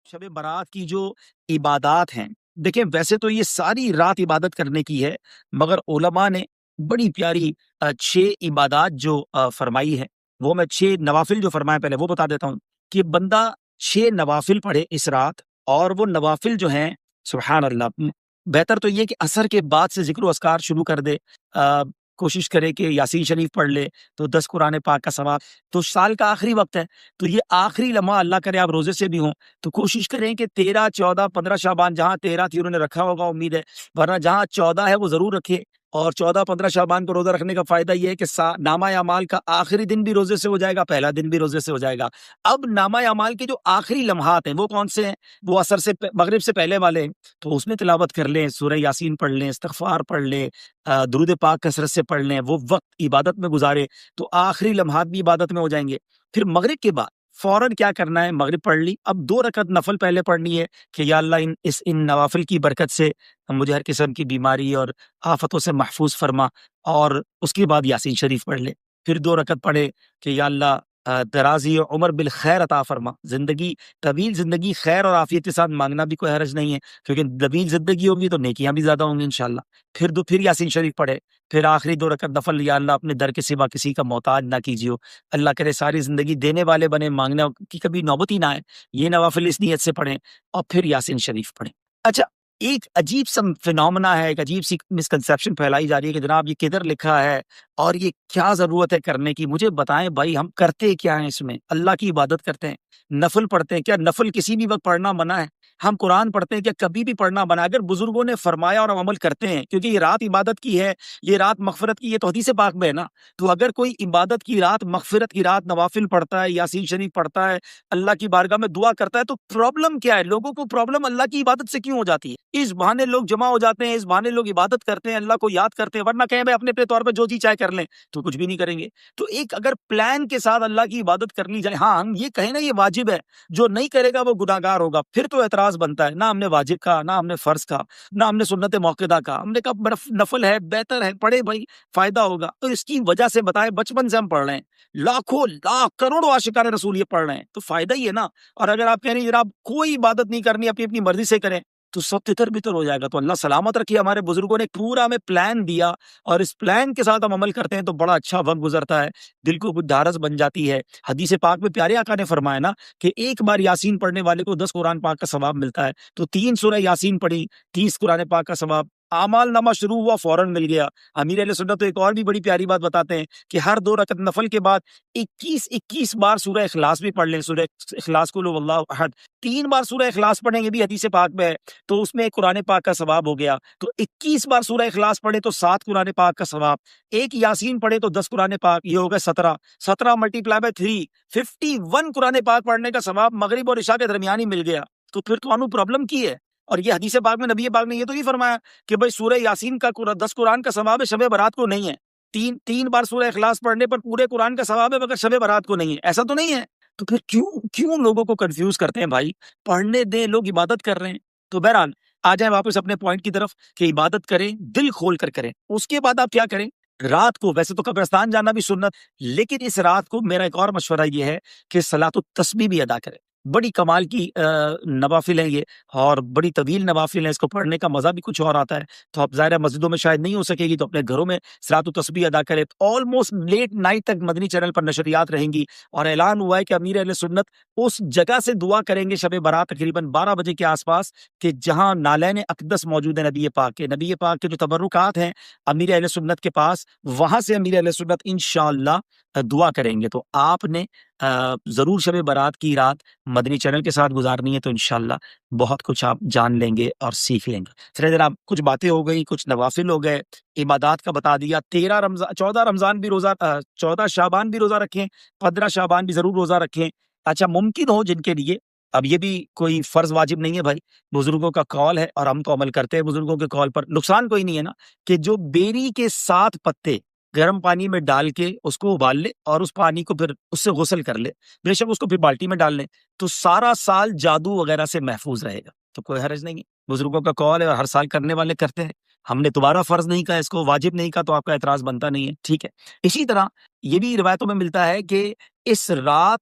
शब बारात की जो इबादत हैं, देखिए वैसे तो ये सारी रात इबादत करने की है, मगर उलमा ने बड़ी प्यारी 6 इबादत जो फरमाई है, वो मैं 6 नवाफिल जो फरमाए पहले वो बता देता हूँ कि बंदा 6 नवाफिल पढ़े इस रात। और वो नवाफिल जो हैं, सुभान अल्लाह, बेहतर तो ये कि असर के बाद से ज़िक्र व अस्कार शुरू कर दे। अ, कोशिश करे कि यासीन शरीफ पढ़ ले तो 10 कुरान पाक का सवाब। तो साल का आखिरी वक़्त है, तो ये आखिरी लम्हा, अल्लाह करे आप रोज़े से भी हों, तो कोशिश करें कि 13, 14, 15 शाबान, जहाँ 13 थी उन्होंने रखा होगा उम्मीद है, वरना जहाँ 14 है वो ज़रूर रखें। और 14, 15 शाबान को रोज़ा रखने का फ़ायदा ये है कि नामा-ए-अमाल का आखिरी दिन भी रोज़े से हो जाएगा, पहला दिन भी रोज़े से हो जाएगा। अब नामा-ए-अमाल के जो आखिरी लम्हात हैं वो कौन से हैं? वो असर से मगरिब से पहले वाले हैं, तो उसमें तिलावत कर लें, सूरह यासीन पढ़ लें, इस्तिग़फ़ार पढ़ लें, दुरूद पाक कसरत से पढ़ लें, वो वक़्त इबादत में गुज़ारें, तो आखिरी लम्हात भी इबादत में हो जाएँगे। फिर मगरिब के बाद फ़ौरन क्या करना है, मगरिब पढ़ ली, अब 2 रकत नफ़ल पहले पढ़नी है कि या अल्लाह इन नवाफ़िल की बरकत से मुझे हर किस्म की बीमारी और आफ़तों से महफ़ूज़ फ़रमा। और उसके बाद यासीन शरीफ पढ़ ले। फिर 2 रकत पढ़े कि या अल्लाह दराज़ी उम्र बिल खैर अता फ़रमा। ज़िंदगी तवील ज़िंदगी खैर और आफ़ियत के साथ माँगना भी कोई हर्ज नहीं है, क्योंकि तवील ज़िंदगी होगी तो नेकियां भी ज़्यादा होंगी इंशाअल्लाह। फिर यासीन शरीफ पढ़े, फिर आखिरी 2 रकत नफ़ल, या अल्लाह अपने दर के सिवा किसी का मोहताज ना कीजियो। अल्लाह करे सारी ज़िंदगी देने वाले बने, माँगने की कभी नौबत ही ना आए। ये नवाफ़िल इस नियत से पढ़ें और फिर यासीन शरीफ पढ़ें। अच्छा, एक अजीब-सा फिनोमेना है, एक अजीब-सी मिसकंसेप्शन फैलाई जा रही है कि जनाब ये किधर लिखा है और ये क्या ज़रूरत है करने की? मुझे बताएँ भाई, हम करते क्या हैं इसमें? अल्लाह की इबादत करते हैं, नफ़ल पढ़ते हैं, क्या नफ़ल किसी भी वक़्त पढ़ना मना है? हम कुरान पढ़ते हैं, क्या कभी भी पढ़ना मना है? अगर बुज़ुर्गों ने फ़रमाया और हम अमल करते हैं, क्योंकि ये रात इबादत की है, ये रात मग़फ़िरत की, ये तो हदीस पाक में है ना। तो अगर कोई इबादत की रात, मग़फ़िरत की रात नवाफ़िल पढ़ता है, यासीन शरीफ पढ़ता है, अल्लाह की बारगाह में दुआ करता है, तो प्रॉब्लम क्या है? लोगों को प्रॉब्लम अल्लाह की इबादत से क्यों हो जाती है? इस बहाने लोग जमा हो जाते हैं, इस बहाने लोग इबादत करते हैं, अल्लाह को याद करते हैं, वरना कहें भाई अपने-अपने तौर पे जो जी चाहे कर लें, तो कुछ भी नहीं करेंगे। तो एक अगर प्लान के साथ अल्लाह की इबादत कर ली जाए, हाँ, हम ये कहें ना ये वाजिब है, जो नहीं करेगा वो गुनाहगार होगा, फिर तो एतराज़ बनता है। ना हमने वाजिब कहा, ना हमने फ़र्ज़ कहा, ना हमने सुन्नत मौक़ूदा कहा, हमने कहा बर्फ़ नफ़ल है, बेहतर है, पढ़े भाई, फ़ायदा होगा। तो इसकी वजह से बताएँ, बचपन से हम पढ़ रहे हैं, लाखों, लाख, करोड़ों आशिकाने रसूल ये पढ़ रहे हैं, तो फ़ायदा ही है ना। और अगर आप कह रहे हैं जनाब कोई इबादत नहीं करनी, अपनी-अपनी मर्ज़ी से करें, तो सब तितर-बितर हो जाएगा। तो अल्लाह सलामत रखे, हमारे बुज़ुर्गों ने पूरा हमें प्लान दिया और इस प्लान के साथ हम अमल करते हैं तो बड़ा अच्छा वक़्त गुज़रता है, दिल को कुछ ढारस बन जाती है। हदीस पाक में प्यारे आका ने फरमाया ना कि एक बार यासीन पढ़ने वाले को 10 कुरान पाक का सवाब मिलता है। तो 3 सूरह यासीन पढ़ी, 30 कुरान पाक का सवाब। आमाल नामा शुरू हुआ, फ़ौरन मिल गया। अमीर अहले सुन्नत तो एक और भी बड़ी प्यारी बात बताते हैं कि हर 2 रकत नफ़ल के बाद 21-21 बार सूरह इखलास भी पढ़ लें। सूरह इखलास, कुल हुवल्लाहु अहद, 3 बार सूरह इखलास पढ़ें, ये भी हदीस पाक में है, तो उसमें कुरान पाक का सवाब हो गया। तो 21 बार सूरह इखलास पढ़े तो 7 कुरान पाक का सवाब, 1 यासीन पढ़े तो 10 कुरान पाक, ये हो गए 17, 17 मल्टीप्लाई बाय 3, 51 कुरान पाक पढ़ने का सवाब मगरिब और इशा के दरमियान ही मिल गया। तो फिर तो अनु प्रॉब्लम की है। और ये हदीस पाक में नबी पाक ने ये तो नहीं फरमाया कि भाई सूरह यासीन का 10 कुरान का सवाब है, शब बारात को नहीं है। 3 बार सूरह इखलास पढ़ने पर पूरे कुरान का सवाब है, मगर शब बारात को नहीं है, ऐसा तो नहीं है। तो फिर क्यों क्यों लोगों को कंफ्यूज करते हैं भाई? पढ़ने दें, लोग इबादत कर रहे हैं। तो बहरहाल, आ जाए वापस अपने पॉइंट की तरफ कि इबादत करें, दिल खोल कर करें। उसके बाद आप क्या करें? रात को वैसे तो कब्रिस्तान जाना भी सुन्नत, लेकिन इस रात को मेरा एक और मशवरा ये है कि सलातुत तस्बीह भी अदा करें। बड़ी कमाल की नवाफिल है ये, और बड़ी तवील नवाफिल है, इसको पढ़ने का मज़ा भी कुछ और आता है। तो अब ज़ाहिर है मस्जिदों में शायद नहीं हो सकेगी, तो अपने घरों में सलातुत तस्बीह अदा करें। ऑलमोस्ट लेट नाइट तक मदनी चैनल पर नशरियात रहेंगी और ऐलान हुआ है कि अमीर अहले सुन्नत उस जगह से दुआ करेंगे शब बारात तकरीबन 12 बजे के आसपास, कि जहाँ नालैन अक़दस मौजूद है नबी पाक के। नबी पाक के जो तबर्रुकात हैं अमीर अहले सुन्नत के पास, वहाँ से अमीर अहले सुन्नत इंशाअल्लाह दुआ करेंगे। तो आपने ज़रूर शब बारात की रात मदनी चैनल के साथ गुज़ारनी है, तो इंशाअल्लाह बहुत कुछ आप जान लेंगे और सीख लेंगे। चलिए जनाब, कुछ बातें हो गई, कुछ नवाफ़िल हो गए, इबादत का बता दिया। 14 रमज़ान भी रोज़ा, 14 शाबान भी रोज़ा रखें, 15 शाबान भी ज़रूर रोज़ा रखें। अच्छा, मुमकिन हो जिनके लिए, अब ये भी कोई फ़र्ज़ वाजिब नहीं है भाई, बुज़ुर्गों का कौल है और हम तो अमल करते हैं बुज़ुर्गों के कौल पर। नुकसान कोई नहीं है ना, कि जो बेरी के 7 पत्ते गर्म पानी में डाल के उसको उबाल ले और उस पानी को फिर उससे गुस्ल कर ले, बेशक उसको फिर बाल्टी में डाल लें, तो सारा साल जादू वगैरह से महफूज रहेगा, तो कोई हर्ज नहीं है। बुजुर्गों का कौल है और हर साल करने वाले करते हैं, हमने दोबारा फर्ज नहीं कहा, इसको वाजिब नहीं कहा, तो आपका एतराज बनता नहीं है, ठीक है। इसी तरह ये भी रिवायतों में मिलता है कि इस रात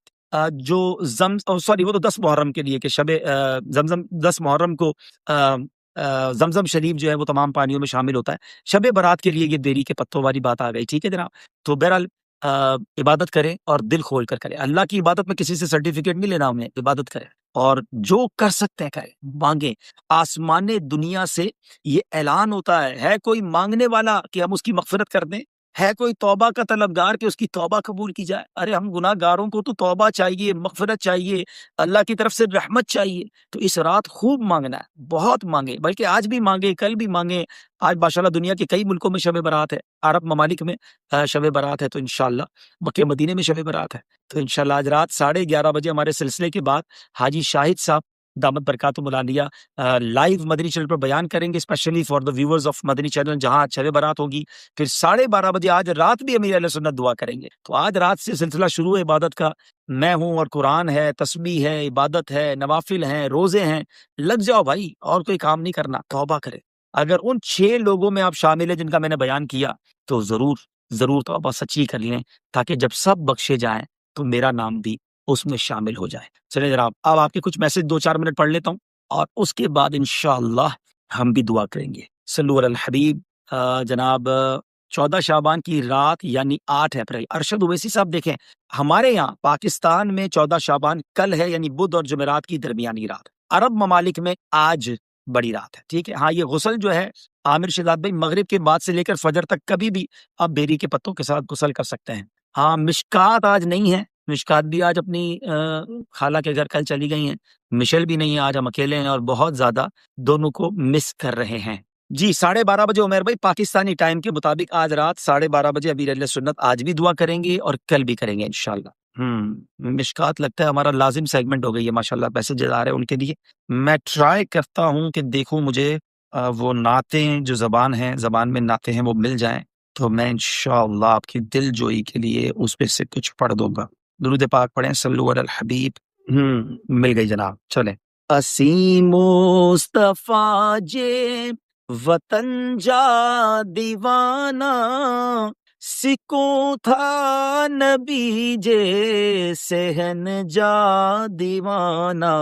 جو سوری وہ تو 10 محرم کے لیے کہ شب زمزم 10 محرم کو زمزم شریف جو ہے وہ تمام پانیوں میں شامل ہوتا ہے. شب برات کے لیے یہ بیری کے پتوں والی بات آ گئی. ٹھیک ہے جناب. تو بہرحال عبادت کریں اور دل کھول کر کریں. اللہ کی عبادت میں کسی سے سرٹیفکیٹ نہیں لینا ہمیں. عبادت کریں اور جو کر سکتے ہیں کریں. مانگیں. آسمان دنیا سے یہ اعلان ہوتا ہے کوئی مانگنے والا کہ ہم اس کی مغفرت کر دیں؟ ہے کوئی توبہ کا طلبگار کہ اس کی توبہ قبول کی جائے؟ ارے ہم گناہ گاروں کو تو توبہ چاہیے، مغفرت چاہیے، اللہ کی طرف سے رحمت چاہیے. تو اس رات خوب مانگنا ہے، بہت مانگے، بلکہ آج بھی مانگے، کل بھی مانگے. آج ماشاءاللہ دنیا کے کئی ملکوں میں شب برات ہے، عرب ممالک میں شب برات ہے، تو انشاءاللہ مکہ مدینے میں شب برات ہے. تو انشاءاللہ آج رات 11:30 بجے ہمارے سلسلے کے بعد حاجی شاہد صاحب دامت برکاتہم العالیہ لائیو مدنی چینل پر بیان کریں گے، especially for the viewers of Madani channel, جہاں شب برات ہوگی. پھر 12:30 بجے آج رات بھی امیر اہل سنت دعا کریں گے. تو آج رات سے سلسلہ شروع ہے عبادت کا. میں ہوں اور قرآن ہے، تسبیح ہے، عبادت ہے، نوافل ہیں، روزے ہیں. لگ جاؤ بھائی، اور کوئی کام نہیں کرنا. توبہ کرے. اگر ان 6 لوگوں میں آپ شامل ہیں جن کا میں نے بیان کیا تو ضرور توبہ سچی کر لیں، تاکہ جب سب بخشے جائیں تو میرا نام بھی اس میں شامل ہو جائے. چلیں جناب، اب آپ کے کچھ میسج 2-4 منٹ پڑھ لیتا ہوں اور اس کے بعد انشاءاللہ ہم بھی دعا کریں گے. صلو علی الحبیب. جناب 14 شعبان کی رات یعنی 8 اپریل. ارشد اویسی صاحب دیکھیں، ہمارے یہاں پاکستان میں 14 شعبان کل ہے، یعنی بدھ اور جمعرات کی درمیانی رات. عرب ممالک میں آج بڑی رات ہے. ٹھیک ہے. ہاں، یہ غسل جو ہے عامر شہزاد بھائی مغرب کے بعد سے لے کر فجر تک کبھی بھی آپ بیری کے پتوں کے ساتھ غسل کر سکتے ہیں. ہاں، مشکات آج نہیں ہے. مشکات بھی آج اپنی خالہ کے گھر کل چلی گئی ہیں. مشل بھی نہیں ہے. آج ہم اکیلے ہیں اور بہت زیادہ دونوں کو مس کر رہے ہیں. جی 12:30 بجے عمیر بھائی پاکستانی ٹائم کے مطابق آج رات 12:30 بجے امیر اہل سنت آج بھی دعا کریں گے اور کل بھی کریں گے انشاءاللہ. مشکات لگتا ہے ہمارا لازم سیگمنٹ ہو گئی ہے. ماشاءاللہ میسیجز آ رہے ہیں ان کے لیے. میں ٹرائی کرتا ہوں کہ دیکھوں مجھے وہ نعتیں جو زبان میں نعتیں ہیں وہ مل جائیں تو میں انشاءاللہ آپ کی دل جوئی کے لیے اس میں سے کچھ پڑھ دوں گا. درود پاک پڑھیں. صلو علی الحبیب. مل گئی جناب. چلیں. اسی مصطفیٰ جے وطن جا دیوانہ، سکوں تھا نبی جے سہن جا دیوانہ.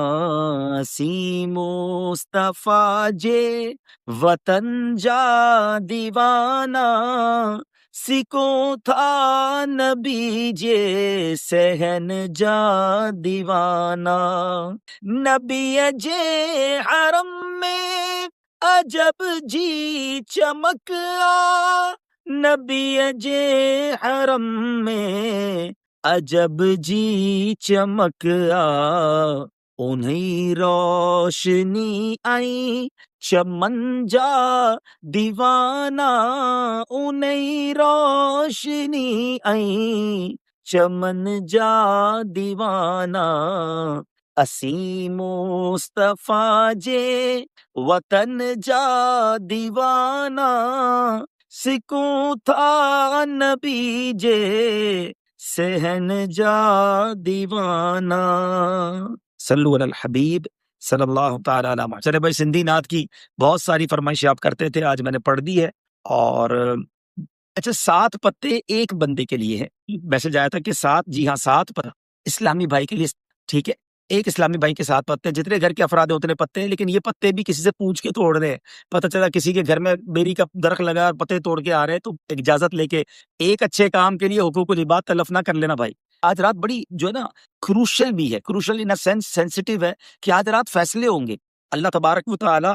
اسی مصطفیٰ جے وطن جا دیوانہ، سکوں تھا نبی جے سہن جا دیوانہ. نبی جے حرم میں عجب جی چمک آ، نبی جے حرم میں عجب جی چمک آ. انہیں روشنی آئی چمن جا دیوانہ، انہیں روشنی آئی چمن جا دیوانہ. اسی مصطفیٰ جے وطن جا دیوانہ، سکوں تھا نبی جے سہن جا دیوانہ. صلو علی الحبیب صلی اللہ تعالی علیہ وسلم. چلے بھائی، سندھی نعت کی بہت ساری فرمائشیں آپ کرتے تھے، آج میں نے پڑھ دی ہے. اور اچھا، 7 پتے ایک بندے کے لیے ہے. میسج آیا تھا کہ 7، جی ہاں 7 پتے اسلامی بھائی کے لیے. ٹھیک ہے، ایک اسلامی بھائی کے 7 پتے. جتنے گھر کے افراد ہیں اتنے پتے ہیں، لیکن یہ پتے بھی کسی سے پوچھ کے توڑ رہے ہیں. پتہ چلا کسی کے گھر میں بیری کا درخت لگا اور پتے توڑ کے آ رہے ہیں، تو اجازت لے کے ایک اچھے کام کے لیے حقوق العباد تلف نہ کر لینا بھائی. آج رات بڑی جو ہے نا کروشل بھی ہے، کروشل ان سینس سینسٹیو ہے کہ آج رات فیصلے ہوں گے. اللہ تبارک و تعالی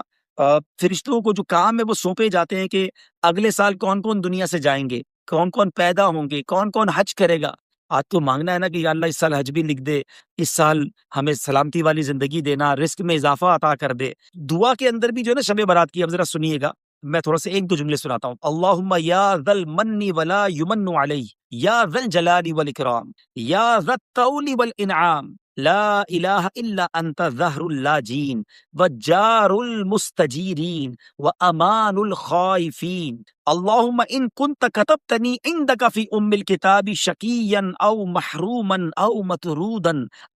فرشتوں کو جو کام ہے وہ سونپے جاتے ہیں کہ اگلے سال کون کون دنیا سے جائیں گے، کون کون پیدا ہوں گے، کون کون حج کرے گا. آج تو مانگنا ہے نا کہ یا اللہ اس سال حج بھی لکھ دے، اس سال ہمیں سلامتی والی زندگی دینا، رزق میں اضافہ عطا کر دے. دعا کے اندر بھی جو ہے نا شب برات کی، اب ذرا سنیے گا، میں تھوڑا سا 1-2 جملے سناتا ہوں. اللہم یا ذا المن ولا یمن علی، یا ذا الجلال والاکرام، یا ذا الطول والانعام، لا الہ الا انت ظہر اللاجین وجار المستجیرین وامان الخائفین. اللہم ان کنت کتبتنی عندک فی ام الکتاب شقیا او محروما او مطرودا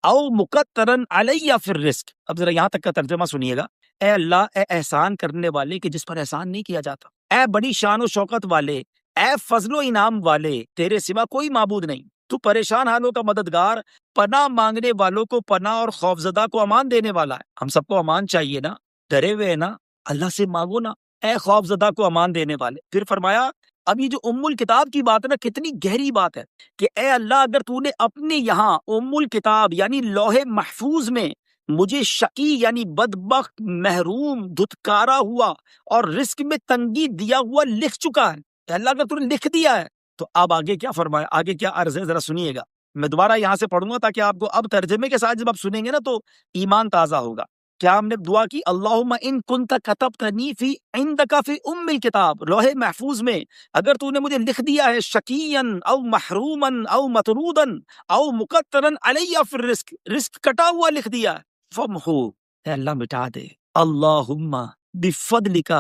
او مقترا علی فی الرزق. اب ذرا یہاں تک کا ترجمہ سنیے گا. اے اللہ، اے احسان کرنے والے کہ جس پر احسان نہیں کیا جاتا، اے بڑی شان و شوکت والے، اے فضل و انعام والے، تیرے سوا کوئی معبود نہیں. تو پریشان حالوں کا مددگار، پناہ مانگنے والوں کو پناہ اور خوفزدہ کو امان دینے والا ہے۔ ہم سب کو امان چاہیے نا، ڈرے ہوئے ہیں نا، اللہ سے مانگو نا، اے خوفزدہ کو امان دینے والے۔ پھر فرمایا اب یہ جو ام الکتاب کی بات ہے نا، کتنی گہری بات ہے کہ اے اللہ اگر تو نے اپنے یہاں ام الکتاب یعنی لوح محفوظ میں مجھے شقی یعنی بدبخت، محروم، دھتکارا ہوا اور رزق میں تنگی دیا ہوا لکھ چکا ہے، اے اللہ اگر تو نے لکھ دیا ہے تو اب آگے کیا فرمایا، آگے کیا عرض ہے ذرا سنیے گا۔ میں دوبارہ یہاں سے پڑھوں گا تاکہ آپ کو اب ترجمے کے ساتھ جب آپ سنیں گے نا تو ایمان تازہ ہوگا۔ کیا ہم نے دعا کی اللہم ان کنت کتبتنی فی عندک فی ام الکتاب، لوح محفوظ میں اگر تو نے مجھے لکھ دیا ہے شقیًا او محروما او مطرودا او مقترا علی فی الرزق، رزق کٹا ہوا لکھ دیا ہے، فمحو، اے اللہ مٹا دے، اللہم بفضلک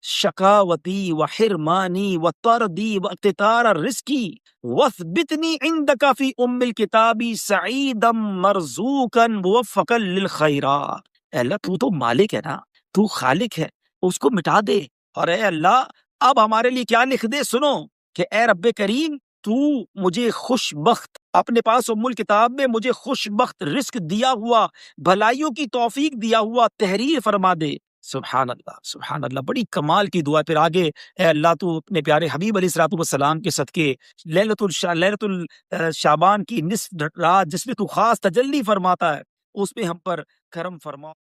شقاوتی و حرمانی و طردی و اقتطار رزقی وثبتنی عندک فی ام الکتاب سعیدا مرزوقا موفقا للخیرات۔ اے اللہ تو مالک ہے نا، تو خالق ہے، اس کو مٹا دے، اور اے اللہ اب ہمارے لیے کیا لکھ دے، سنو کہ اے رب کریم تو مجھے خوش بخت اپنے پاس ام الکتاب میں مجھے خوش بخت رزق دیا ہوا، بھلائیوں کی توفیق دیا ہوا تحریر فرما دے۔ سبحان اللہ، سبحان اللہ، بڑی کمال کی دعا۔ پھر آگے اے اللہ تو اپنے پیارے حبیب علیہ الصلوۃ والسلام کے صدقے لیلۃ الشعبان کی نصف رات جس میں تو خاص تجلی فرماتا ہے، اس میں ہم پر کرم فرما۔